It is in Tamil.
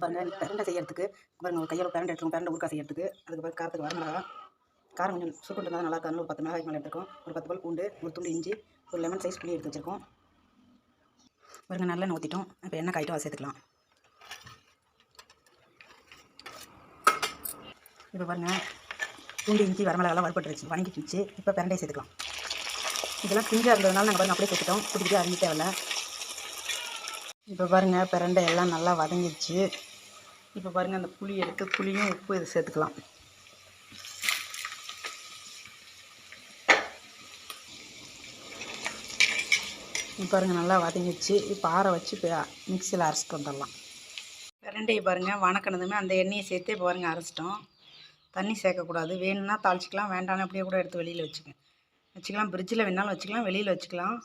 பாருங்கள் பிரண்டை செய்யறதுக்கு பாருங்கள் ஒரு கையில் பிரண்டை எடுத்துக்கோங்க. பிரண்டை ஊறுகாய் செய்யறதுக்கு அதுக்கு பிறகு காரத்துக்கு வரமிளகா காரம் கொஞ்சம் சுருட்டு இருந்தால் நல்லா இருக்காது. ஒரு 10 மிளகாய்க்கு மேலே எடுத்துக்கோம். ஒரு 10 பல் பூண்டு, ஒரு துண்டு இஞ்சி, ஒரு லெமன் சைஸ் புளி எடுத்து வச்சுருக்கோம். பாருங்கள் நல்லெண்ணெய் ஊற்றிட்டோம். இப்போ எண்ணெய் காய்ட்டும் அதை சேர்த்துக்கலாம். இப்போ பாருங்கள் பூண்டு இஞ்சி வரமிளகாலாம் வறுபட்டுருச்சு வணங்கிடுச்சு. இப்போ பிரண்டையை சேர்த்துக்கலாம். இதெல்லாம் பிஞ்சாக இருந்ததுனால நாங்கள் பாருங்கள் அப்படியே சேர்த்துட்டோம். குடிக்கிட்டு அரிஞ்சு தேவையில்ல. இப்போ பாருங்கள் பிரண்டை எல்லாம் நல்லா வதங்கிடுச்சு. இப்போ பாருங்கள் அந்த புளி எடுத்து புளியும் உப்பு இது சேர்த்துக்கலாம். இப்போ பாருங்கள் நல்லா வதங்கிடுச்சு. இப்போ ஆற வச்சு இப்போ மிக்சியில் அரைச்சிட்டு வந்துடலாம். பிரண்டையை பாருங்கள் வணக்கினதுமே அந்த எண்ணெயை சேர்த்து இப்போ பாருங்கள் அரைச்சிட்டோம். தண்ணி சேர்க்கக்கூடாது. வேணும்னா தாளிச்சிக்கலாம், வேண்டாம்னா அப்படியே கூட எடுத்து வெளியில் வச்சுக்கலாம். ஃப்ரிட்ஜில் வேணாலும் வச்சுக்கலாம், வெளியில் வச்சுக்கலாம்.